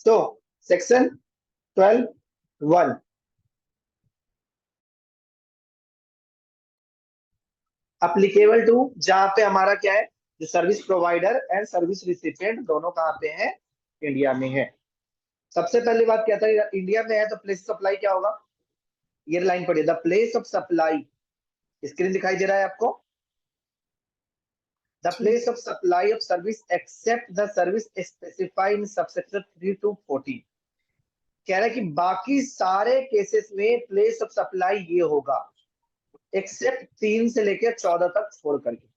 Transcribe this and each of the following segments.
So section 12(1) applicable to, जहां पे हमारा क्या है, जो service provider and service recipient दोनों कहाँ पे हैं, इंडिया में है। सबसे पहली बात क्या था, इंडिया में है तो प्लेस ऑफ सप्लाई क्या होगा, ये लाइन पढ़िए, the place of supply, screen दिखाई दे रहा है आपको, द जी। Place of supply of service except the service specified in subsection 3 to 14। कह रहा है कि बाकी सारे केसेस में प्लेस ऑफ सप्लाई ये होगा, एक्सेप्ट 3 से लेकर 14 तक छोड़ करके।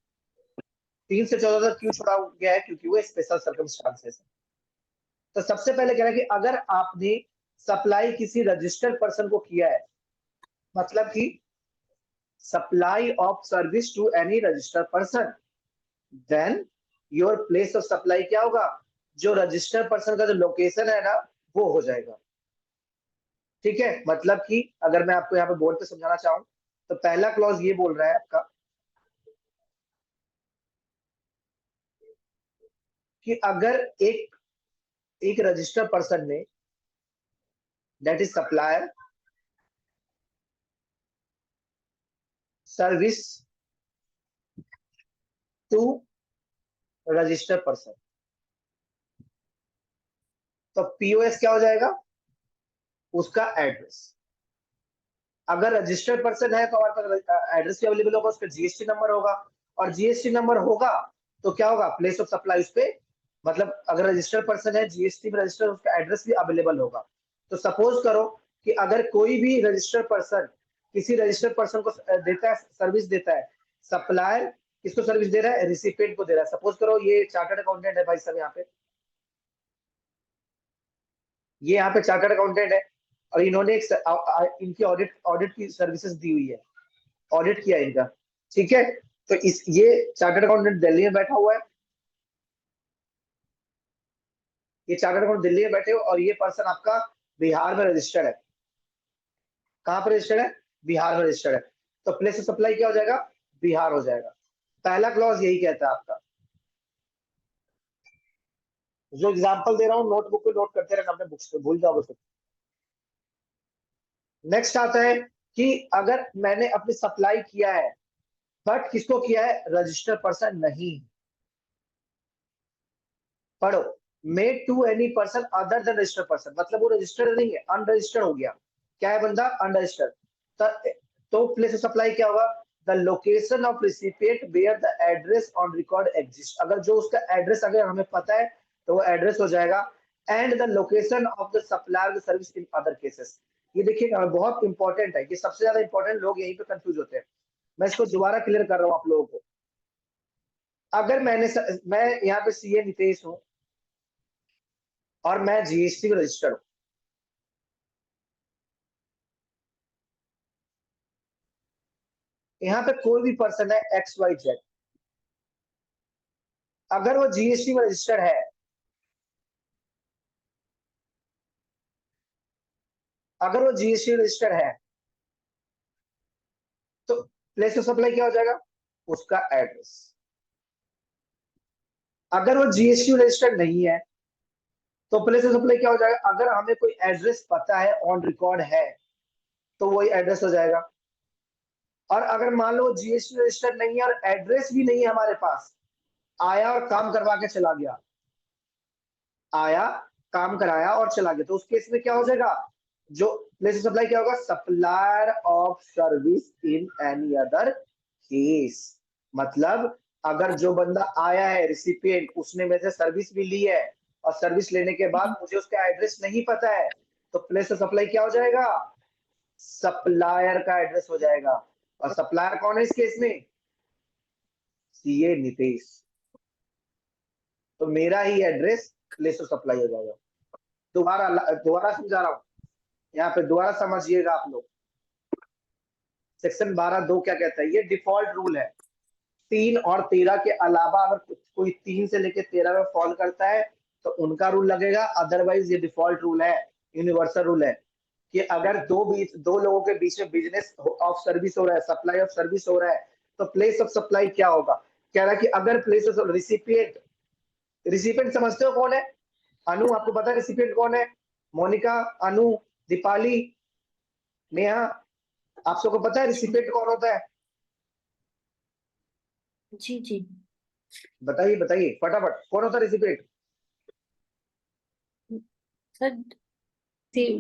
3 से 14 तक क्यों छोड़ा गया है, क्योंकि वो स्पेशल सर्कमस्टांसेस है। तो सबसे पहले कह रहा है कि अगर आपने सप्लाई किसी रजिस्टर्ड पर्सन को किया है, मतलब कि supply of service to any registered person, then your place of supply क्या होगा, जो रजिस्टर्ड पर्सन का जो लोकेशन है ना, वो हो जाएगा। ठीक है, मतलब कि अगर मैं आपको यहाँ पे बोर्ड पे समझाना चाहूँ, तो पहला क्लॉज ये बोल रहा है आपका कि अगर एक एक रजिस्टर्ड पर्सन ने, that is supplier, service to registered person, तो पीओएस क्या हो जाएगा, उसका एड्रेस। अगर रजिस्टर्ड पर्सन है तो हमारे पास एड्रेस भी अवेलेबल होगा, उसका जीएसटी नंबर होगा, और जीएसटी नंबर होगा तो क्या होगा, प्लेस ऑफ सप्लाई उस पे, मतलब अगर रजिस्टर्ड पर्सन है, जीएसटी में रजिस्टर्ड, उसका एड्रेस भी अवेलेबल होगा। तो सपोज करो कि अगर कोई भी रजिस्टर्ड पर्सन किसी रजिस्टर्ड पर्सन को देता है, सर्विस देता है, सप्लायर किसको सर्विस दे रहा है, रिसिपिएंट को दे रहा है। सपोज करो ये चार्टर्ड अकाउंटेंट है भाई साहब, यहाँ पे ये यहाँ पे चार्टर्ड अकाउंटेंट है, और इन्होंने इनकी ऑडिट ऑडिट की सर्विसेज दी हुई है, ऑडिट किया इनका। ठीक है, तो इस ये चार्टर्ड अकाउंटेंट दिल्ली में बैठा हुआ है, ये चार्टर्ड अकाउंटेंट दिल्ली में बैठे हो, और ये पर्सन आपका बिहार में रजिस्टर्ड है। कहाँ पर रजिस्टर्ड है, बिहार में रजिस्टर्ड है। तो प्लेस ऑफ सप्लाई क्या हो जाएगा, बिहार हो जाएगा। पहला क्लॉज यही कहता है आपका। जो एग्जांपल दे रहा हूँ नोटबुक पे नोट करते रहना, अपने बुक्स पे भूल जाओगे तो। नेक्स्ट आता है कि अगर मैंने अपनी सप्लाई किया है, बट किसको किया है, रजिस्टर्ड पर्सन नहीं, पढ़ो, made to any person other than registered person, मतलब वो रजिस्टर्ड नहीं है, अनरजिस्टर्ड हो गया। क्या है बंदा, अनरजिस्टर्ड। तो प्लेस ऑफ सप्लाई क्या होगा, the location of recipient where the address on record exist, अगर जो उसका एड्रेस अगर हमें पता है तो वो एड्रेस हो जाएगा। And the location of the supplier service in other cases. ये देखिएगा बहुत इंपॉर्टेंट है, ये सबसे ज्यादा इंपॉर्टेंट, लोग यहीं पे कंफ्यूज होते हैं। मैं इसको दोबारा क्लियर कर रहा हूँ आप लोगों को। अगर मैं यहाँ पे सीए नितेश हूँ, और मैं जीएसटी में रजिस्टर्ड हूँ, यहाँ पे कोई भी पर्सन है एक्स वाई जेड, अगर वो जीएसटी में रजिस्टर्ड है, अगर वो जीएसटी में रजिस्टर्ड है, तो प्लेस ऑफ सप्लाई क्या हो जाएगा, उसका एड्रेस। अगर वो जीएसटी में रजिस्टर्ड नहीं है, तो प्लेस ऑफ सप्लाई क्या हो जाएगा, अगर हमें कोई एड्रेस पता है, ऑन रिकॉर्ड है, तो वही एड्रेस हो जाएगा। और अगर मान लो जीएसटी रजिस्टर्ड नहीं है और एड्रेस भी नहीं है हमारे पास, आया और काम करवा के चला गया, आया काम कराया और चला गया, तो उस केस में क्या हो जाएगा, जो प्लेस ऑफ सप्लाई क्या होगा, supplier of service in any other case. मतलब अगर जो बंदा आया है रिसिपिएंट, उसने मेरे से सर्विस भी ली है, और सर्विस लेने के बाद मुझे उसका एड्रेस नहीं पता है, तो प्लेस ऑफ सप्लाई क्या हो जाएगा, सप्लायर का एड्रेस हो जाएगा। और सप्लायर कौन है इस केस में, सीए नितेश, तो मेरा ही एड्रेस प्लेस ऑफ सप्लाई हो जाएगा। दोबारा दोबारा समझा रहा हूँ, यहाँ पे दोबारा समझिएगा आप लोग। सेक्शन 12(2) क्या कहता है, ये डिफॉल्ट रूल है। 3 और 13 के अलावा अगर कोई 3 से लेकर 13 में फॉल करता है तो उनका रूल लगेगा, अदरवाइज ये डिफॉल्ट रूल है, यूनिवर्सल रूल है, कि अगर दो लोगों के बीच में बिजनेस ऑफ सर्विस हो रहा है, सप्लाई ऑफ सर्विस हो रहा है, तो प्लेस ऑफ सप्लाई क्या होगा। कह रहा है कि अगर प्लेस ऑफ रिसिपिएंट, रिसिपिएंट समझते हो कौन है, अनु, आपको पता है रिसिपिएंट कौन है? मोनिका, अनु, दीपाली, नेहा, आप सबको पता है रिसिपिएंट कौन होता है? जी जी बताइए बताइए फटाफट, कौन होता है रिसिपिएंट? सर,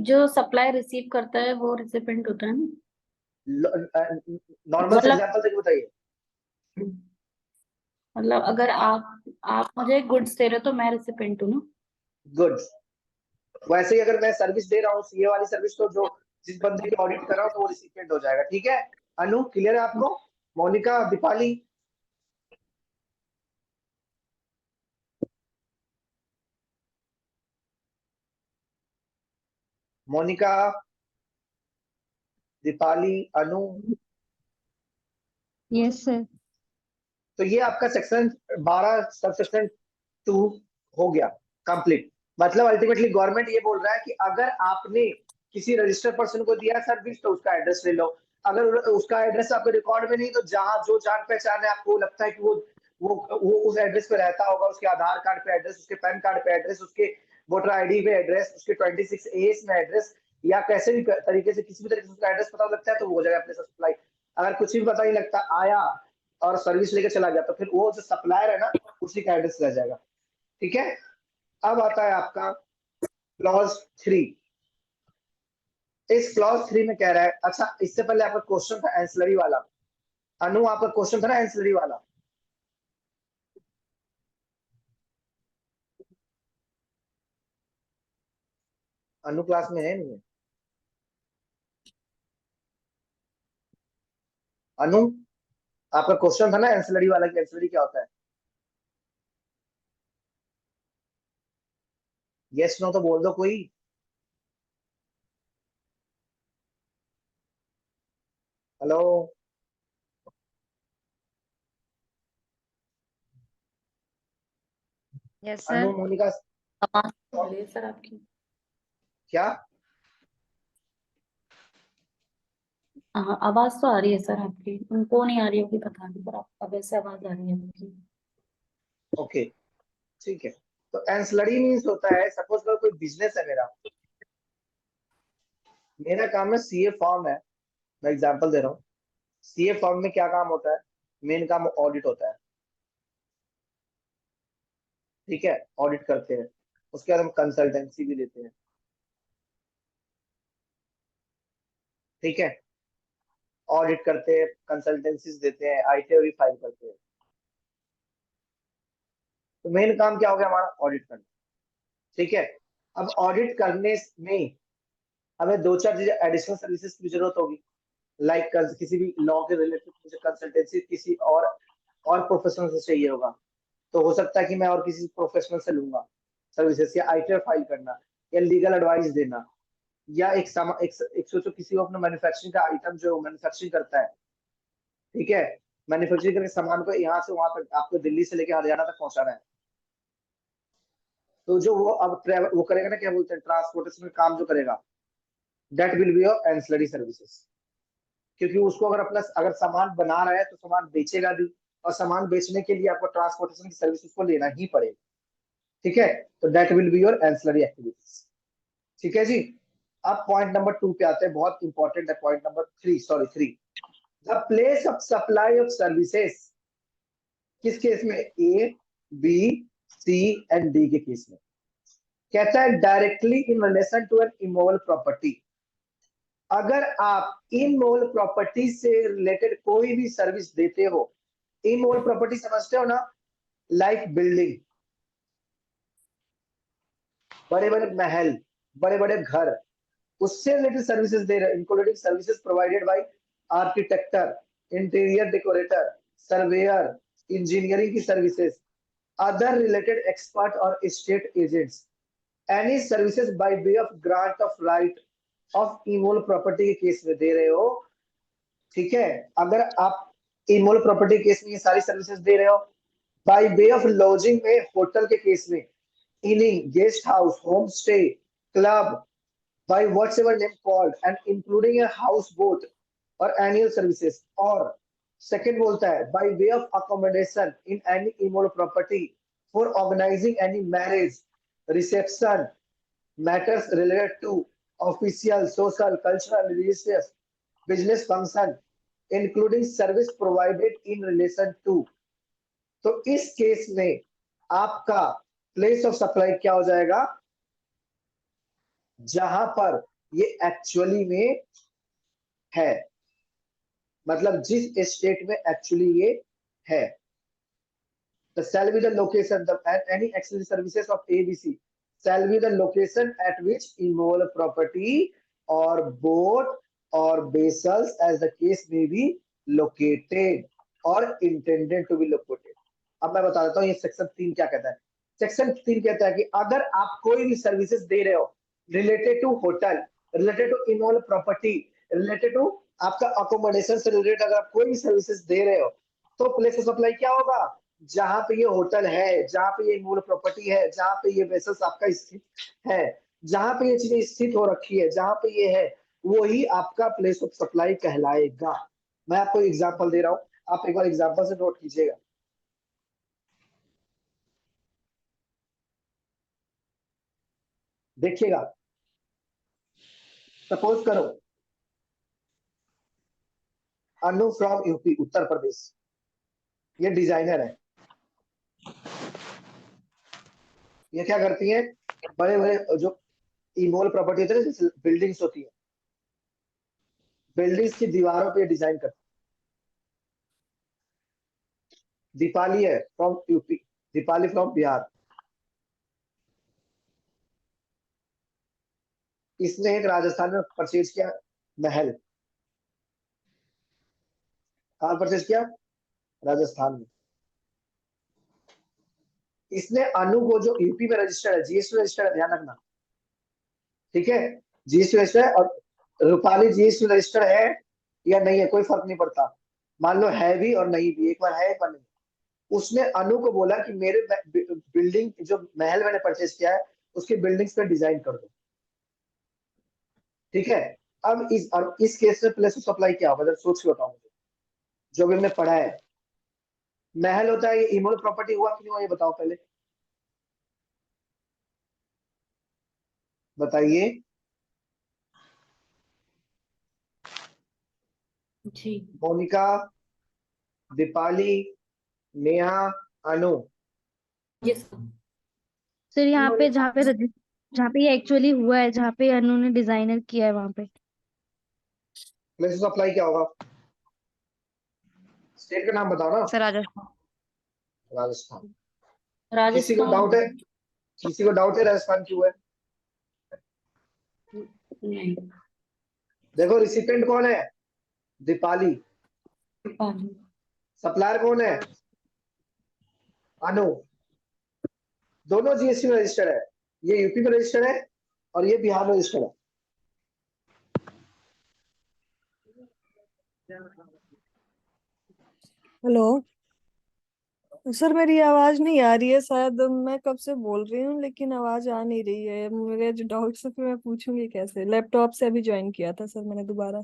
जो सप्लाई रिसीव करता है वो रिसिपेंट होता है ना। नॉर्मल से मतलब एग्जांपल देके बताइए। मतलब अगर आप मुझे गुड्स दे रहे हो तो मैं रिसिपेंट हूँ ना। गुड्स। वैसे ही अगर मैं सर्विस दे रहा हूँ सीए वाली सर्विस, तो जो जिस बंदे की ऑडिट कर रहा हूँ तो वो रिसिपिएंट हो जाएगा। ठीक है अनु, क्लियर है आपको? मोनिका, दीपाली, मोनिका, दीपाली, अनु। Yes sir. तो ये आपका सेक्शन 12 सब सेक्शन 2 हो गया कंप्लीट। मतलब अल्टीमेटली गवर्नमेंट ये बोल रहा है कि अगर आपने किसी रजिस्टर्ड पर्सन को दिया सर्विस तो उसका एड्रेस ले लो। अगर उसका एड्रेस आपके रिकॉर्ड में नहीं, तो जहां जो जान पहचान है, आपको लगता है कि वो उस एड्रेस पे रहता होगा, उसके आधार कार्ड पे एड्रेस, उसके पैन कार्ड पे एड्रेस, उसके वोटर आईडी पे एड्रेस, उसके 26A में एड्रेस, या कैसे भी तरीके से किसी भी तरीके से उसका एड्रेस पता लगता है, तो वो हो जाएगा अपने सप्लाई। अगर कुछ भी पता नहीं लगता, आया और सर्विस लेके चला गया, तो फिर वो जो सप्लायर है ना, उसी का एड्रेस रह जाएगा। ठीक है। अब आता है आपका क्लॉज 3। इस क्लॉज 3 में कह रहा है, अच्छा इससे पहले आपका क्वेश्चन था एंसिलरी वाला। अनु, आपका क्वेश्चन था ना एंसिलरी वाला? अनु क्लास में है नहीं है? अनु, आपका क्वेश्चन था ना एंसिलरी वाला कि एंसिलरी क्या होता है? यस नो तो बोल दो कोई। हेलो। यस अनु, सर। मोनिका। आवाज तो आ रही है सर आपकी। क्या? हाँ, आवाज तो आ रही है सर आपकी, उनको नहीं आ रही होगी पता नहीं, पर आप वैसे आवाज आ रही है आपकी। ओके, ठीक है। तो एंसिलरी मीन्स होता है, सपोज करो कोई बिजनेस है मेरा। मेरा काम है सीए फॉर्म है, मैं एग्जांपल दे रहा हूँ। सीए फॉर्म में क्या काम होता है? मेन काम ऑडिट होता है। ठीक है, ऑडिट करते हैं। उसके बाद हम कंसल्टेंसी भी देते हैं। ठीक है, ऑडिट करते हैं, कंसल्टेंसीज देते हैं, आईटीआर भी फाइल करते हैं। तो मेन काम क्या हो गया हमारा? ऑडिट करना। ठीक है। अब ऑडिट करने में हमें दो चार चीजें एडिशनल सर्विसेज की जरूरत होगी। लाइक किसी भी लॉ के रिलेटेड मुझे कंसल्टेंसी किसी और प्रोफेशनल से चाहिए होगा। तो हो सकता है कि मैं और किसी प्रोफेशनल से लूंगा सर्विसेज, या आईटीआर फाइल करना, या लीगल एडवाइस देना, या एक सोचो किसी को अपना मैन्युफैक्चरिंग का आइटम जो मैन्युफैक्चरिंग करता है। ठीक है, मैन्युफैक्चरिंग करके सामान को यहाँ से वहां तक आपको दिल्ली से लेकर हरियाणा तक पहुंचाना है। तो जो वो अब ट्रेवल वो करेगा ना, क्या बोलते हैं, ट्रांसपोर्टेशन में काम जो करेगा, that will be your ancillary services. क्योंकि उसको अगर सामान बना रहा है तो सामान बेचेगा भी, और सामान बेचने के लिए आपको ट्रांसपोर्टेशन की सर्विस उसको लेना ही पड़ेगा। ठीक है, तो that will be your ancillary activities. ठीक है जी। अब पॉइंट नंबर 2 पे आते हैं, बहुत इंपॉर्टेंट है point number 3, sorry 3। The place of supply of services, किस केस में? A, B, C and D के केस में। कहता है directly in relation to an immovable property. अगर आप इमोवल प्रॉपर्टी से रिलेटेड कोई भी सर्विस देते हो, इमोवल प्रॉपर्टी समझते हो ना? लाइक बिल्डिंग, बड़े बड़े महल, बड़े बड़े घर, उससे रिलेटेड सर्विसेज दे रहे हैं, including services provided by architecture, interior decorator, surveyor, engineering की सर्विसेज, अदर रिलेटेड एक्सपर्ट और state agents, any services by way of grant of right of immovable property के केस में दे रहे हो। ठीक है, अगर आप इमोल प्रॉपर्टी केस में ये सारी सर्विसेज दे रहे हो, बाय वे ऑफ लॉजिंग में होटल के केस में, inning, guest house, home stay, club, by whatever name called and including a houseboat or annual services, और second बोलता है by way of accommodation in any immoral property for organizing any marriage, reception, matters related to official, social, cultural, religious, business function, including service provided in relation to. तो इस case में आपका place of supply क्या हो जाएगा? जहां पर ये एक्चुअली में है, मतलब जिस स्टेट में एक्चुअली ये है। The shall be the location, the any accessory services of ABC shall be the location at which immovable property or boat or vessels as the case may be located or intended to be located। अब मैं बता देता हूँ ये section 3 क्या कहता है। Section 3 कहता है कि अगर आप कोई भी सर्विसेज दे रहे हो related to hotel, related to immovable property, related to आपका अकोमोडेशन से रिलेटेड अगर आप कोई भी सर्विसेज दे रहे हो, तो प्लेस ऑफ सप्लाई क्या होगा? जहां पे ये होटल है, जहां पे ये इमूवेबल प्रॉपर्टी है, जहां पे ये वेसल्स आपका स्थित है, जहां पे ये चीजें स्थित हो रखी है, जहां पे ये है, वही आपका प्लेस ऑफ सप्लाई कहलाएगा। मैं आपको एग्जांपल दे रहा हूं, आप एक बार एग्जांपल से नोट कीजिएगा। देखिएगा, सपोज करो अनु फ्रॉम यूपी, उत्तर प्रदेश, ये डिजाइनर है। ये क्या करती है? बड़े बड़े जो इमोल प्रॉपर्टी होती है, जैसे बिल्डिंग्स होती है, बिल्डिंग्स की दीवारों पे डिजाइन करती है। दीपाली है from UP, Deepali from Bihar. इसने एक राजस्थान में परचेज किया महल। कहाँ परचेज किया? राजस्थान में। इसने अनु को, जो यूपी में रजिस्टर्ड है, जीएसटी रजिस्टर्ड है, ध्यान रखना, ठीक है, जीएसटी रजिस्टर्ड है, और रूपाली जीएसटी रजिस्टर्ड है या नहीं है कोई फर्क नहीं पड़ता, मान लो है भी और नहीं भी, एक बार है एक बार नहीं। उसने अनु को बोला कि मेरे बिल्डिंग जो महल मैंने परचेज किया है उसकी बिल्डिंग्स पे डिजाइन कर दो, ठीक है। अब इस केस में प्लेस ऑफ सप्लाई क्या होगा, जब सोच के बताओ मुझे, जो भी हमने पढ़ा है। महल होता है, ये इमोल प्रॉपर्टी हुआ कि नहीं हुआ, ये बताओ पहले बताइए। जी Monika, Deepali, Neha, Anu. Yes sir. Sir यहाँ पे जहाँ पे ये एक्चुअली हुआ है, जहाँ पे अनु ने डिजाइनर किया है वहां पे। प्लेस ऑफ सप्लाई क्या होगा? स्टेट का नाम बताओ ना। सर राजस्थान। राजस्थान। किसी को राजस्थान। डाउट है? किसी को डाउट है राजस्थान क्यों है? नहीं। देखो, रिसिपेंट कौन है? दीपाली। दीपाली। सप्लायर कौन है? अनु। दोनों जीएसटी में रजिस्टर्ड है, ये यूपी में रजिस्टर्ड है और ये बिहार में रजिस्टर्ड है। हेलो सर, मेरी आवाज नहीं आ रही है शायद, मैं कब से बोल रही हूँ लेकिन आवाज आ नहीं रही है। मेरे जो डाउट्स है फिर मैं पूछूंगी कैसे? लैपटॉप से अभी ज्वाइन किया था सर मैंने दोबारा।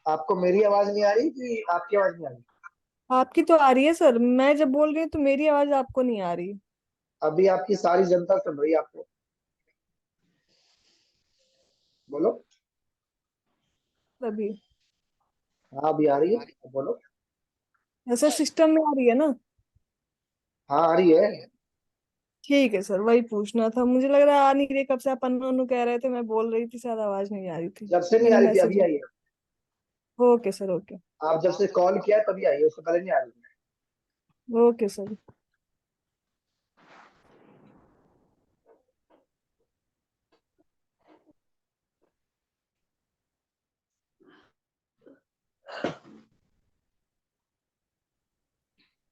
आपको मेरी आवाज नहीं आ रही कि आपकी आवाज नहीं आ रही? आपकी तो आ रही है सर, मैं जब बोल रही हूँ तो मेरी आवाज आपको नहीं आ रही। अभी आपकी सारी जनता सुन रही है आपको, बोलो। अभी हाँ अभी आ रही है, बोलो। ऐसा सिस्टम में आ रही है ना? हाँ आ रही है। ठीक है सर, वही पूछना था, मुझे लग रहा है आ नहीं रही, कब से आप अनु अनु कह रहे थे, मैं बोल रही थी शायद आवाज नहीं आ रही थी। जब से नहीं मैंने आ रही थी मैसेज। अभी आई है। Okay sir, okay. आप जब से कॉल किया तभी आई है, उससे पहले नहीं आ रही थी। Okay sir.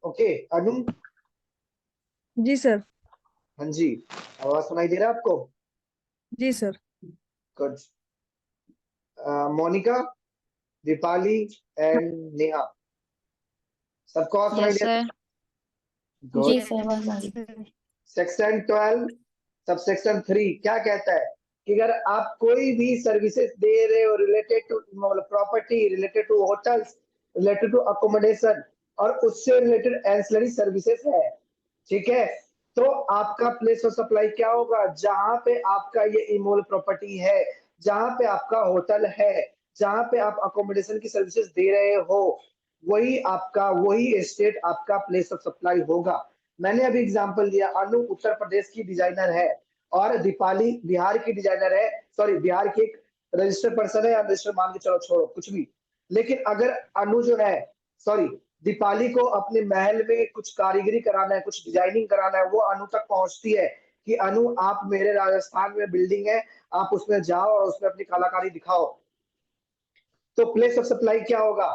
ओके अनु। जी सर। हाँ जी, आवाज सुनाई दे रहा है आपको? जी sir. Good. Monika, Deepali and Neha, सबको आवाज सुनाई यस दे रहा सर। है? जी गुड। सर, आवाज आ रही। सेक्शन 12 सबसेक्शन 3 क्या कहता है कि अगर आप कोई भी सर्विसेज दे रहे हो related to property, related to hotels, related to accommodation और उससे रिलेटेड एंसिलरी सर्विसेज है, ठीक है, तो आपका प्लेस ऑफ सप्लाई क्या होगा? जहां पे आपका ये इमोल प्रॉपर्टी है, जहां पे आपका होटल है, जहां पे आप अकोमोडेशन की सर्विसेज दे रहे हो, वही स्टेट आपका प्लेस ऑफ सप्लाई होगा। मैंने अभी एग्जांपल दिया, अनु उत्तर प्रदेश की डिजाइनर है और दीपाली बिहार की डिजाइनर है, सॉरी बिहार की एक रजिस्टर्ड पर्सन है या रजिस्टर्ड मान के चलो, छोड़ो कुछ भी। लेकिन अगर अनु जो है, सॉरी दीपाली को अपने महल में कुछ कारीगरी कराना है, कुछ डिजाइनिंग कराना है, वो अनु तक पहुंचती है कि अनु आप मेरे राजस्थान में बिल्डिंग है, आप उसमें जाओ और उसमें अपनी कलाकारी दिखाओ, तो प्लेस ऑफ सप्लाई क्या होगा?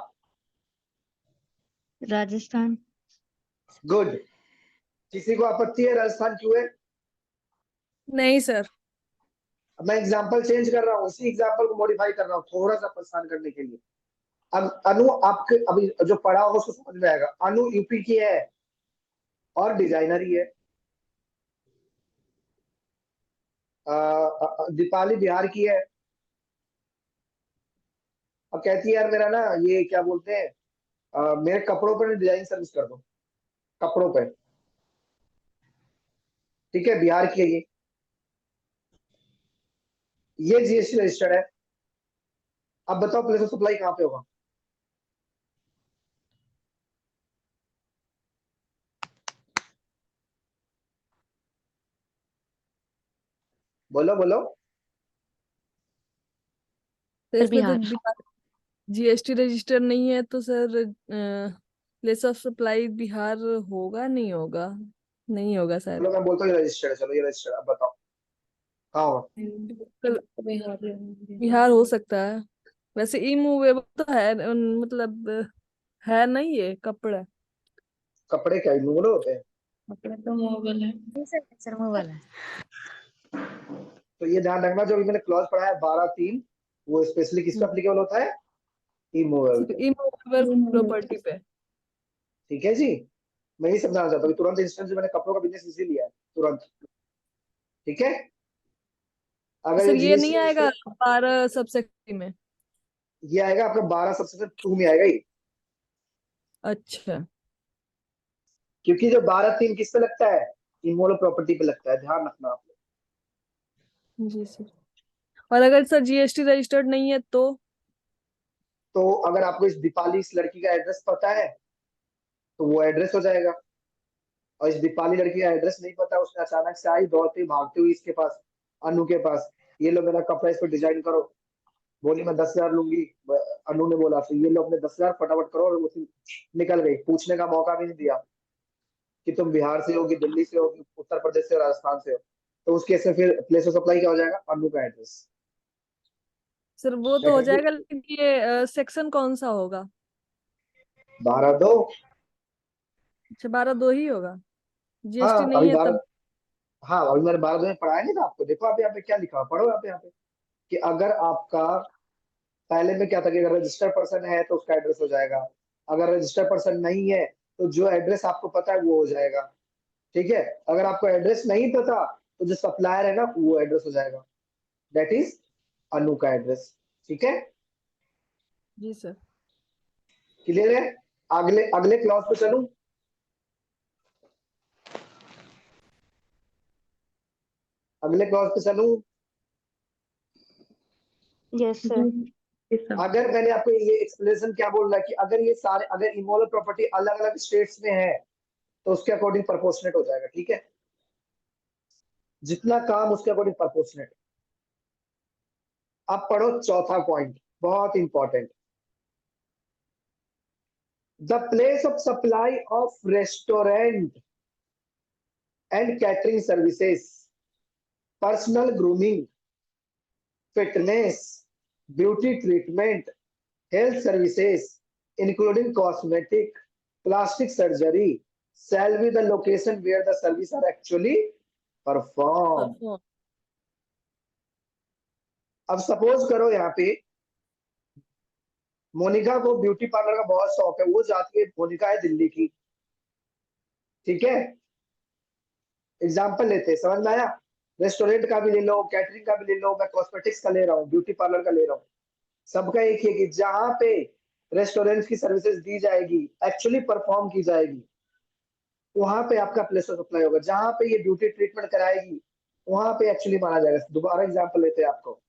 राजस्थान। गुड। किसी को आपत्ति है राजस्थान क्यों है? नहीं सर। अब मैं एग्जांपल चेंज कर रहा हूँ, इसी एग्जांपल को मॉडिफाई कर रहा हूँ थोड़ा सा परेशान करने के लिए। अब अनु आपके अभी जो पढ़ा होगा उसको समझ में आएगा। अनु यूपी की है और डिजाइनर ही है। दीपाली बिहार की है और कहती है यार मेरा ना ये क्या बोलते हैं, मेरे कपड़ों पर डिजाइन सर्विस कर दो, कपड़ों पे। ठीक है, बिहार की है ये जीएसटी रजिस्टर्ड है। अब बताओ प्लेस ऑफ सप्लाई कहाँ पे होगा? बोलो बोलो। तो सर इसमें तो बिहार। जीएसटी रजिस्टर नहीं है तो sir place of supply Bihar होगा नहीं होगा? नहीं होगा शायद। चलो मैं बोलता हूँ ये रजिस्टर्ड है, चलो ये रजिस्टर्ड। अब बताओ कहाँ होगा? तो बिहार बिहार हो सकता है। वैसे इमूवेबल तो है मतलब है नहीं ये कपड़ा। कपड़े क्या इमूवेबल होते हैं? कपड़े तो मोबाइल है। सर मोबाइल है। तो ये ध्यान रखना, जो भी मैंने क्लॉज पढ़ा है 12(3), वो स्पेशली किस पे एप्लीकेबल होता है? इमूवेबल सिर्फ पे। इमूवेबल प्रॉपर्टी पे। ठीक है जी, मैं ये समझाना चाहता हूँ। तुरंत इंस्टेंस मैंने कपड़ों का बिजनेस इसी लिया है तुरंत। ठीक है, तो अगर ये सर ये नहीं जीएसटी आएगा रजिस्टर, 12 सबसेक्शन में? ये आएगा आपका 12 सबसेक्शन 2 में आएगा ये। अच्छा। क्योंकि जो 12(3) किस पे लगता है? इमोल प्रॉपर्टी पे लगता है, ध्यान रखना आप लोग। जी सर। और अगर सर जीएसटी रजिस्टर्ड नहीं है तो अगर आपको इस दीपाली इस लड़की का एड्रेस पता है तो वो एड्रेस हो जाएगा। और इस दीपाली लड़की का एड्रेस नहीं पता, उसने अचानक से आई दौड़ती भागती हुई इसके पास, अनु के पास, ये लो मेरा कपड़ा, इस पर डिजाइन करो। बोली मैं 10,000 लूंगी। अनु ने बोला तो ये लो अपने 10,000 फटाफट करो, और उसी निकल गई, पूछने का मौका भी नहीं दिया कि तुम बिहार से हो कि दिल्ली से हो कि उत्तर प्रदेश से राजस्थान से हो। तो उस केस में फिर प्लेस ऑफ सप्लाई क्या हो जाएगा? अनु का एड्रेस। सर वो तो हो जाएगा, लेकिन ये सेक्शन कौन सा होगा? 12(2). अच्छा 12(2) ही होगा। जीएसटी हाँ नहीं अभी है 12। तब। हाँ अभी मैंने 12(2) में पढ़ाया नहीं था आपको? देखो आप यहाँ पे क्या लिखा, पढ़ो आप यहाँ पे कि अगर आपका पहले में क्या था कि अगर रजिस्टर्ड पर्सन है तो उसका एड्रेस हो जाएगा, अगर रजिस्टर्ड पर्सन नहीं है तो जो एड्रेस आपको पता है वो हो जाएगा। ठीक है, अगर आपको एड्रेस नहीं पता तो जो सप्लायर है ना वो एड्रेस हो जाएगा, दैट इज अनु का एड्रेस। ठीक है, जी सर। क्लियर है? अगले अगले क्लॉज पे चलूं? अगले क्लॉज पे चलूं? Yes sir. अगर मैंने आपको ये एक्सप्लेनेशन क्या बोल रहा है कि अगर ये सारे, अगर इमोलर प्रॉपर्टी अलग अलग स्टेट्स में है तो उसके अकॉर्डिंग प्रोपोर्शनेट हो जाएगा। ठीक है, जितना काम उसके अकॉर्डिंग प्रोपोर्शनेट। अब पढ़ो चौथा पॉइंट, बहुत important. The place of supply of restaurant and catering services, personal grooming, fitness, beauty treatment, health services, including cosmetic, plastic surgery, shall be the location where the services are actually performed. Perform. अब suppose करो यहाँ पे मोनिका को beauty parlour का बहुत शौक है, वो जाती है, मोनिका है दिल्ली की। ठीक है, एग्जाम्पल लेते हैं, समझ में आया? रेस्टोरेंट का भी ले लो, कैटरिंग का भी ले लो, मैं कॉस्मेटिक्स का ले रहा हूँ, ब्यूटी पार्लर का ले रहा हूँ। सबका एक ही है कि जहां पे रेस्टोरेंट की सर्विसेज दी जाएगी, एक्चुअली परफॉर्म की जाएगी, वहां पे आपका प्लेस ऑफ सप्लाई होगा। जहां पे ये ब्यूटी ट्रीटमेंट कराएगी वहां पे एक्चुअली माना जाएगा। दोबारा एग्जांपल लेते हैं आपको,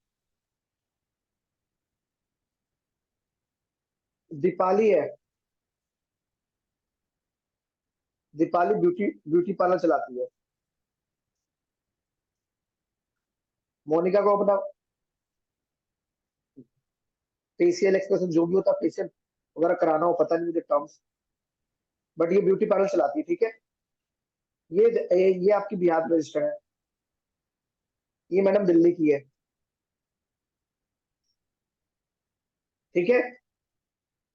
दीपाली है, दीपाली ब्यूटी ब्यूटी पार्लर चलाती है। मोनिका को अपना फेशियल एक्सप्रेशन जो भी होता है, फेशियल वगैरह कराना हो, पता नहीं मुझे टर्म्स, बट ये ब्यूटी पार्लर चलाती है, ठीक है। ये आपकी बिहार में रजिस्टर्ड है, ये मैडम दिल्ली की है, ठीक है।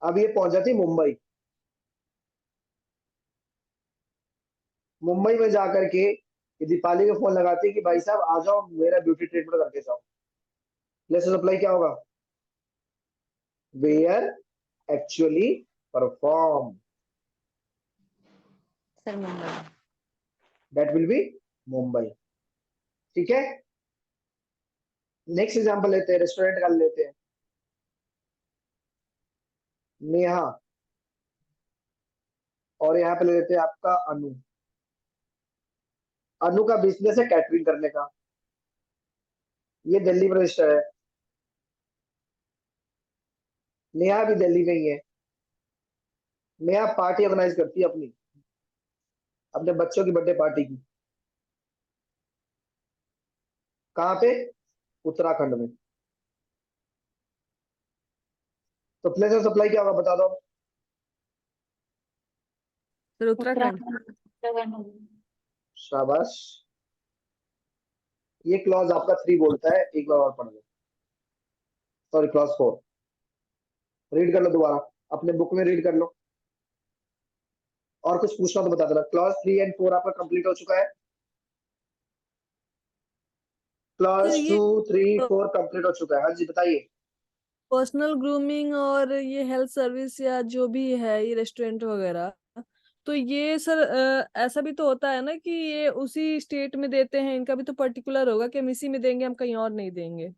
अब ये पहुंच जाती है मुंबई। मुंबई में जाकर के ये दीपाली को फोन लगाती है कि भाई साहब आ जाओ, मेरा ब्यूटी ट्रीटमेंट करके जाओ। प्लेस ऑफ सप्लाई क्या होगा? Where actually perform, sir Mumbai. That will be Mumbai, ठीक है। नेक्स्ट एग्जांपल लेते हैं, रेस्टोरेंट का लेते हैं। नेहा, और यहाँ पे ले लेते हैं आपका अनु। अनु का बिजनेस है कैटरिंग करने का, ये दिल्ली में रजिस्टर है। नेहा भी दिल्ली में ही है। नेहा पार्टी ऑर्गेनाइज करती है अपनी, अपने बच्चों की बर्थडे पार्टी की। कहाँ पे? उत्तराखंड में। तो प्लेस ऑफ सप्लाई क्या होगा बता दो। सर उत्तराखंड। उत्तराखंड। शाबाश। ये क्लॉज आपका 3 बोलता है, एक बार और पढ़ लो, सॉरी क्लॉज 4 रीड कर लो दोबारा, अपने बुक में रीड कर लो। और कुछ पूछना तो बता देना। क्लॉज 3 एंड 4 आपका कंप्लीट हो चुका है। सर क्लॉज ये 2 3 4 कंप्लीट हो चुका है। हाँ जी बताइए। पर्सनल ग्रूमिंग और ये हेल्थ सर्विस या जो भी है ये रेस्टोरेंट वगैरह, तो ये सर ऐसा भी तो होता है ना कि ये उसी स्टेट में देते हैं, इनका भी तो पर्टिकुलर होगा कि हम इसी में देंगे, हम कहीं और नहीं देंगे।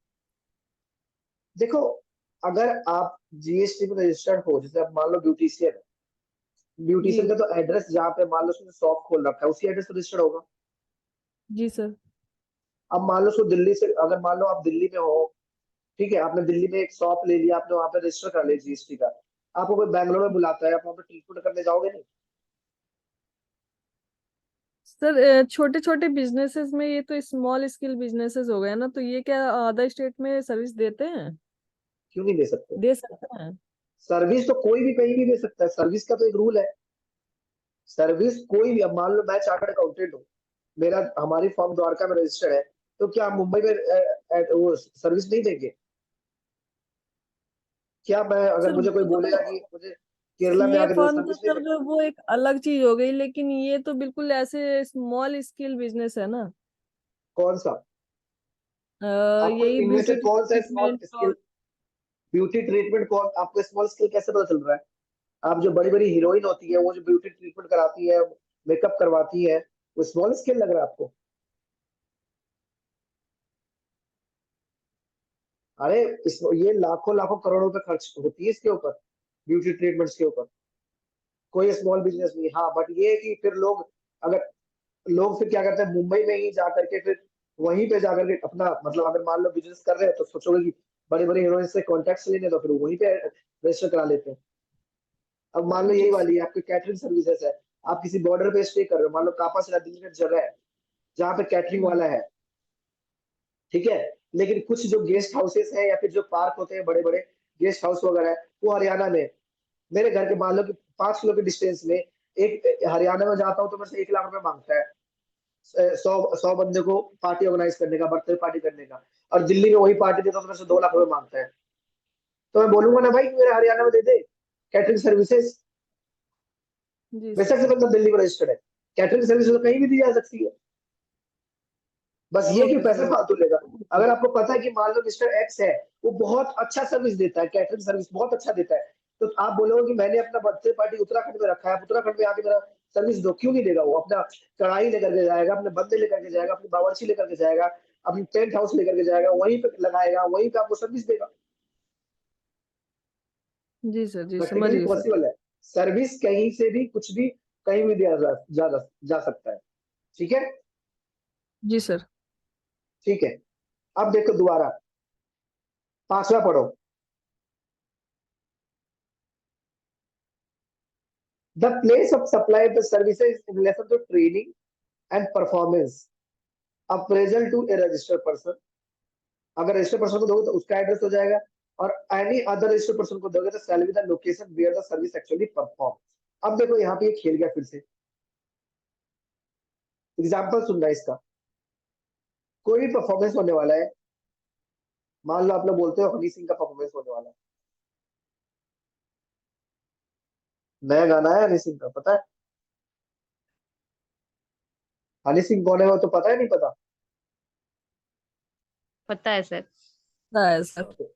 देखो, अगर आप जीएसटी में रजिस्टर्ड हो, जैसे आप मान लो ब्यूटिशियन है, जी। ब्यूटिशियन का तो एड्रेस जहाँ पे मान लो उसने शॉप खोल रखा है उसी एड्रेस पर रजिस्टर्ड होगा। जी सर। अब मान लो उसको दिल्ली से, अगर मान लो आप दिल्ली में हो, ठीक है, आपने दिल्ली में एक शॉप ले लिया, आपने वहां पे रजिस्टर कर लिया जीएसटी का, आपको कोई बैंगलोर में बुलाता है, आप वहां पे ट्रीटमेंट करने जाओगे नहीं? सर छोटे छोटे बिजनेसेस में ये तो स्मॉल स्केल बिजनेसेस हो गए ना, तो ये क्या अदर स्टेट में सर्विस देते हैं? क्यों नहीं दे सकते? दे सकते हैं। सर्विस तो कोई भी कहीं भी दे सकता है, सर्विस का तो एक रूल है। सर्विस कोई भी, अब मान लो मैं चार्टर्ड अकाउंटेंट हूँ, मेरा हमारी फॉर्म द्वारका में रजिस्टर है, तो क्या हम मुंबई में वो सर्विस नहीं देंगे? क्या मैं, अगर सर मुझे कोई वो बोलेगा कि तो मुझे केरला में सीए आकर फॉर्म तो सर्विस नहीं सर देंगे? वो एक अलग चीज हो गई, लेकिन ये तो बिल्कुल ऐसे स्मॉल स्केल बिजनेस है ना। कौन सा? आपको यही इनमें से ब्यूटी कौन सा स्मॉल ट्रीटमेंट स्किल, और ब्यूटी ट्रीटमेंट कौन आपको स्मॉल स्किल कैसे पता चल रहा है? आप जो बड़ी बड़ी हीरोइन होती है, वो जो ब्यूटी ट्रीटमेंट कराती है, मेकअप करवाती है, वो स्मॉल स्किल लग रहा है आपको? अरे ये लाखों लाखों करोड़ों रुपए खर्च होती है इसके ऊपर, ब्यूटी ट्रीटमेंट्स के ऊपर। कोई स्मॉल बिजनेस नहीं। हाँ बट ये है कि फिर लोग, अगर लोग फिर क्या करते हैं, मुंबई में ही जा करके फिर वहीं पे जाकर के अपना, मतलब अगर मान लो बिजनेस कर रहे हैं तो सोचोगे कि बड़े बड़े हीरोइन से कॉन्टेक्ट लेने, तो फिर वहीं पे रजिस्टर करा लेते हैं। अब मान लो यही जी वाली है आपकी कैटरिंग सर्विसेज है, आप किसी बॉर्डर पे स्टे कर रहे हो, मान लो कापासीरा दिल्ली में जगह है जहाँ पे कैटरिंग हम्म, वाला है, ठीक है। लेकिन कुछ जो गेस्ट हाउसेस हैं या फिर जो पार्क होते हैं बड़े बड़े गेस्ट हाउस वगैरह है, वो हरियाणा में है। मेरे घर के मान लो कि 5 किलो के डिस्टेंस में एक हरियाणा में जाता हूँ तो मेरे से 1 लाख रुपए मांगता है 100 बंदे को पार्टी ऑर्गेनाइज करने का, बर्थडे पार्टी करने का, और दिल्ली में वही पार्टी देता हूँ तो मेरे से 2 लाख रुपए मांगता है। तो मैं बोलूंगा ना भाई कि मेरे हरियाणा में दे दे कैटरिंग सर्विसेज। जी सर। बेशक से बंदा दिल्ली में रजिस्टर्ड है, कैटरिंग सर्विस तो कहीं भी दी जा सकती है, बस ये कि ओके पैसे सर। फालतू लेगा। अगर आपको पता है कि मान लो मिस्टर एक्स है, वो बहुत अच्छा सर्विस देता है, कैटरिंग सर्विस बहुत अच्छा देता है, तो आप बोलोगे कि मैंने अपना बर्थडे पार्टी उत्तराखंड में रखा है, आप उत्तराखंड में आके मेरा सर्विस दो, क्यों नहीं देगा? वो अपना कढ़ाई लेकर के जाएगा, अपने बंदे लेकर के जाएगा, अपनी बावर्ची लेकर के जाएगा, अपनी टेंट हाउस लेकर के जाएगा, वहीं पे लगाएगा, वहीं पे आपको सर्विस देगा। जी सर, जी समझ प्रैक्टिकली गए सर। पॉसिबल है, सर्विस कहीं से भी कुछ भी कहीं भी दिया जा सकता है। ठीक है, जी सर। ठीक है। अब देखो दोबारा 5वां पढ़ो। The place of supply of the services in relation to training and performance appraisal to a registered person. अगर रजिस्टर्ड पर्सन को दोगे तो उसका एड्रेस हो जाएगा, और एनी अदर रजिस्टर्ड पर्सन को दोगे तो shall be the location where the service actually perform. अब देखो यहाँ पे ये खेल गया फिर से। एग्जाम्पल सुनना है इसका। कोई भी परफॉर्मेंस होने वाला है, मान लो आप लोग बोलते हो हनी सिंह का परफॉर्मेंस होने वाला है, नया गाना है हनी सिंह का, पता है हनी सिंह कौन है वो तो पता है, नहीं पता? पता है सर। सर।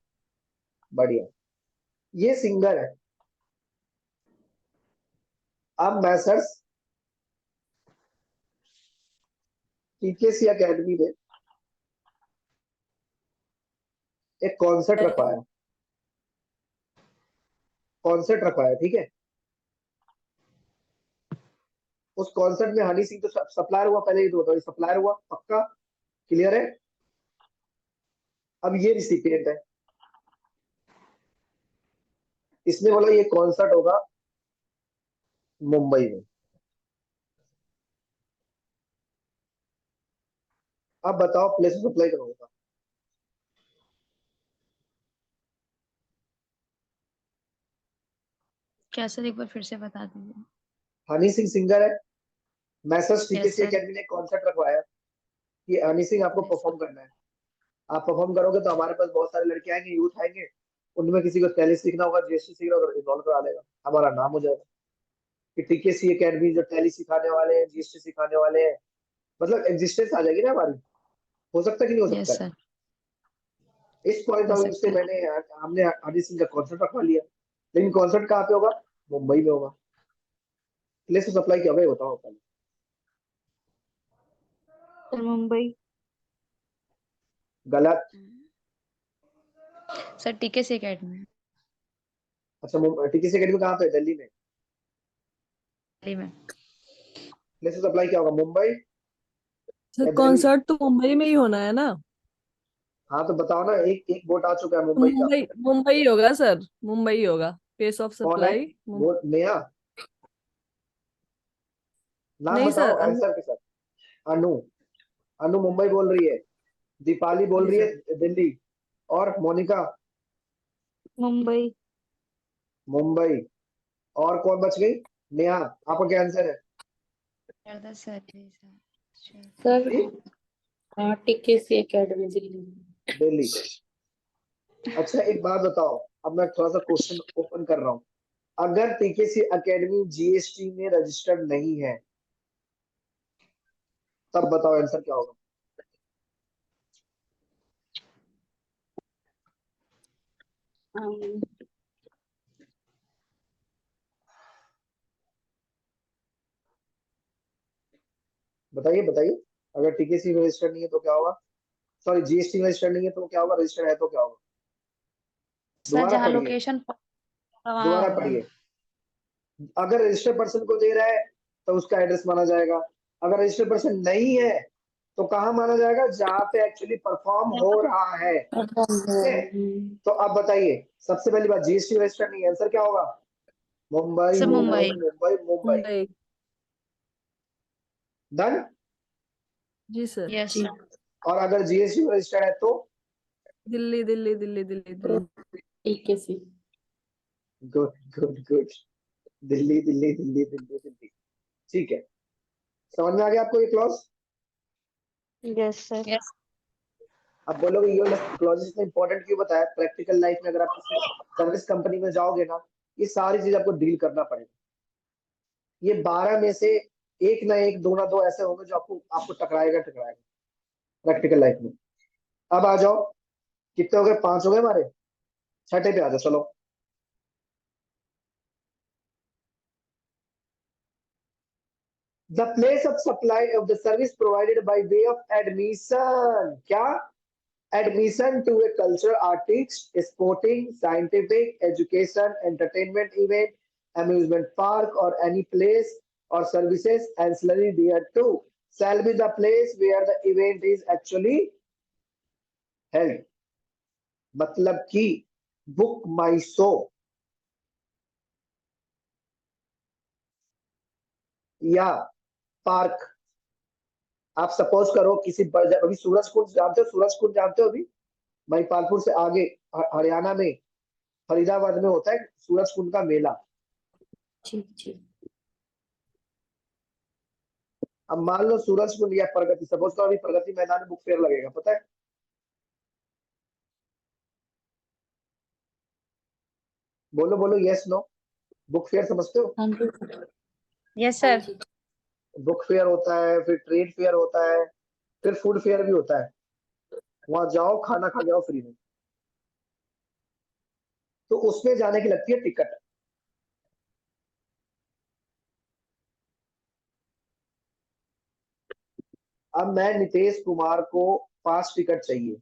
बढ़िया, ये सिंगर है। अब मैसर्स टीकेसी एकेडमी में एक कॉन्सर्ट रखवाया, कॉन्सर्ट रखवाया, ठीक है। उस कॉन्सर्ट में हनी सिंह तो सप्लायर हुआ, पहले ही तो बताओ, सप्लायर हुआ पक्का, क्लियर है। अब ये रिसिपिएंट है, इसने बोला ये कॉन्सर्ट होगा मुंबई में। अब बताओ प्लेस ऑफ सप्लाई कौन होगा? क्या सर, एक बार फिर से बता दीजिए। हनी सिंह सिंगर है, मैसर्स टीकेसी sir. एकेडमी ने कॉन्सर्ट रखवाया कि हनी सिंह आपको Yes, परफॉर्म करना है। आप परफॉर्म करोगे तो हमारे पास बहुत सारे लड़के आएंगे, यूथ आएंगे, उनमें किसी को टैली सीखना होगा, जीएसटी सीखना होगा, इन्वॉल्व करा लेगा, हमारा नाम हो जाएगा कि टीकेसी एकेडमी जो टैली सिखाने वाले हैं, जीएसटी सिखाने वाले हैं, मतलब एग्जिस्टेंस आ जाएगी ना हमारी। हो सकता है कि नहीं हो yes, सकता है? sir. इस पॉइंट हो ऑफ व्यू से सकता है। हमने हनी सिंह का कॉन्सर्ट रखवा लिया, लेकिन कॉन्सर्ट कहाँ पे होगा? मुंबई में होगा। प्लेस ऑफ सप्लाई क्या होगा ये बताओ पहले। सर मुंबई। गलत। Sir TKC academy. अच्छा, टीकेसी एकेडमी कहाँ पे है? दिल्ली में। दिल्ली में। प्लेस ऑफ सप्लाई क्या होगा? मुंबई सर या दिल्ली? कॉन्सर्ट तो मुंबई में ही होना है ना। हाँ तो बताओ ना, एक एक वोट आ चुका है तो मुंबई का। मुंबई मुंबई होगा सर, मुंबई होगा। प्लेस ऑफ कौन है सप्लाई वो? नेहा, नाम नहीं बताओ सर, आंसर के साथ। अनु, अनु मुंबई बोल रही है, दीपाली बोल जी रही सर। है दिल्ली, और मोनिका मुंबई। मुंबई, और कौन बच गई? नेहा, आपका क्या आंसर है? सर सर जी, हाँ टीकेसी एकेडमी दिल्ली। दिल्ली। अच्छा एक बात बताओ, अब मैं थोड़ा सा क्वेश्चन ओपन कर रहा हूँ। अगर टीकेसी एकेडमी जीएसटी में रजिस्टर्ड नहीं है, तब बताओ आंसर क्या होगा? अम, बताइए बताइए, अगर टीकेसी में रजिस्टर्ड नहीं है तो क्या होगा? सॉरी, जीएसटी में रजिस्टर्ड नहीं है तो क्या होगा? रजिस्टर्ड है तो क्या होगा? सर दोबारा जहाँ पढ़िए, लोकेशन वहाँ दोबारा होगा। पढ़िए। अगर रजिस्टर्ड पर्सन को दे रहा है तो उसका एड्रेस माना जाएगा। अगर रजिस्टर्ड पर्सन नहीं है तो कहाँ माना जाएगा? जहाँ पे एक्चुअली परफॉर्म हो रहा है। ठीक है, तो अब बताइए, सबसे पहली बात जीएसटी रजिस्टर्ड नहीं है, आंसर क्या होगा? मुंबई सर मुंबई मुंबई। मुंबई मुंबई। मुंबई। डन। जी सर। यस जी सर। और अगर जीएसटी रजिस्टर्ड है तो? दिल्ली दिल्ली दिल्ली दिल्ली तो Delhi. TKC. Good good good, Delhi Delhi Delhi Delhi Delhi. ठीक है, समझ में आ गया आपको ये क्लॉज? Yes sir. यस। अब बोलोगे ये क्लॉज इतना इंपॉर्टेंट क्यों बताया? प्रैक्टिकल लाइफ में अगर आप किसी सर्विस कंपनी में जाओगे ना, ये सारी चीज आपको डील करना पड़ेगा। ये 12 में से एक ना एक, दो ना दो ऐसे होंगे जो आपको आपको टकराएगा टकराएगा प्रैक्टिकल लाइफ में। अब आ जाओ, कितने हो गए? 5 हो गए हमारे। छठे पे आ जाओ चलो। The place of supply of the service provided by way of admission. क्या? Admission to a cultural, artist, sporting, scientific, education, entertainment event, amusement park or any place or services ancillary thereto shall be the place where the event is actually held. मतलब कि book माई show या park, आप suppose करो किसी अभी सूरज कुंड जानते हो, सूरज कुंड जानते हो, अभी महिपालपुर से आगे हरियाणा में फरीदाबाद में होता है सूरज कुंड का मेला। ठीक ठीक। अब मान लो सूरज कुंड या प्रगति, सपोज करो अभी प्रगति मैदान में बुक फेयर लगेगा, पता है? बोलो बोलो, यस नो। बुक फेयर समझते हो? हाँ जी यस हाँ सर। जी। बुक फेयर होता है, फिर ट्रेड फेयर होता है, फिर फूड फेयर भी होता है। वहां जाओ, खाना खा जाओ फ्री में। तो उसमें जाने की लगती है टिकट। अब मैं नितेश कुमार को 5 टिकट चाहिए,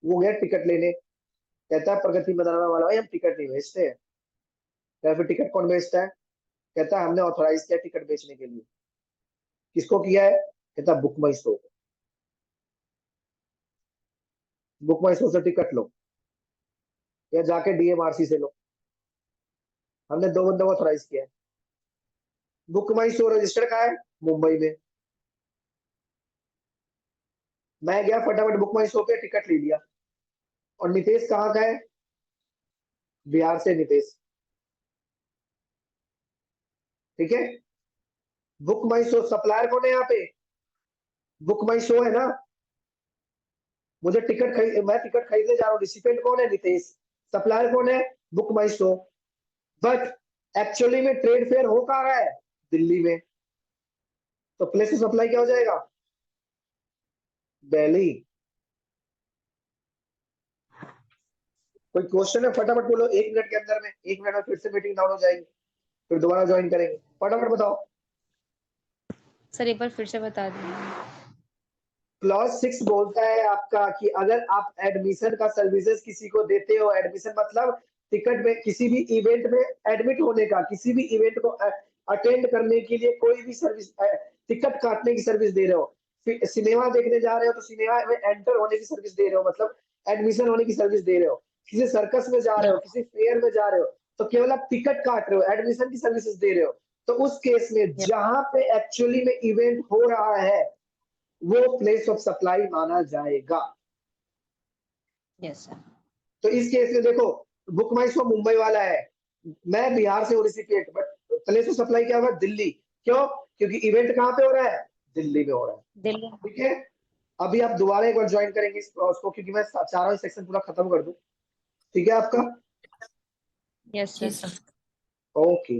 वो गया टिकट लेने, कहता है प्रगति मैदान वाला भाई हम टिकट नहीं बेचते हैं। क्या फिर टिकट कौन बेचता है? कहता है हमने ऑथोराइज किया टिकट बेचने के लिए। किसको किया है? कहता है बुक माई शो। बुक माई शो से टिकट लो या जाके डीएमआरसी से लो, हमने 2 बंदों को ऑथोराइज किया है। बुक माई शो रजिस्टर कहाँ है? मुंबई में। मैं गया फटाफट बुक माई शो पे टिकट ले लिया। और नितेश कहाँ का है? बिहार से नितेश। ठीक है, बुक माई शो सप्लायर कौन है यहाँ पे? बुक माई शो है ना। मुझे टिकट खरीद, मैं टिकट खरीदने जा रहा हूँ, रिसिपेंट कौन है? नितेश। सप्लायर कौन है? Book my show. But actually में ट्रेड फेयर हो कहाँ रहा है? दिल्ली में। तो प्लेस ऑफ सप्लाई क्या हो जाएगा? दिल्ली। कोई क्वेश्चन है? फटाफट बोलो, 1 मिनट के अंदर में, 1 मिनट में फिर से मीटिंग डाउन हो जाएगी, फिर दोबारा ज्वाइन करेंगे। फटाफट बताओ। सर एक बार फिर से बता दीजिए। क्लॉज 6 बोलता है आपका कि अगर आप एडमिशन का सर्विसेज किसी को देते हो, एडमिशन मतलब टिकट में किसी भी इवेंट में एडमिट होने का, किसी भी इवेंट को अटेंड करने के लिए कोई भी सर्विस, टिकट काटने की सर्विस दे रहे हो, फिर सिनेमा देखने जा रहे हो तो सिनेमा में एंटर होने की सर्विस दे रहे हो, मतलब एडमिशन होने की सर्विस दे रहे हो, किसी सर्कस में जा रहे हो, किसी फेयर में जा रहे हो, तो केवल आप टिकट काट रहे हो, एडमिशन की सर्विसेज दे रहे हो। तो उस केस में जहां पे एक्चुअली में इवेंट हो रहा है वो प्लेस ऑफ सप्लाई माना जाएगा। Yes sir. तो इस केस में देखो, बुक माई शो मुंबई वाला है, मैं बिहार से हूँ recipient, but place of supply क्या होगा? दिल्ली। क्यों? क्योंकि इवेंट कहाँ पे हो रहा है? दिल्ली में हो रहा है। दिल्ली। ठीक है, अभी आप दोबारा एक बार ज्वाइन करेंगे उसको, क्योंकि मैं चाह रहा हूँ सेक्शन पूरा खत्म कर दूं। ठीक है आपका? यस जी सर। ओके।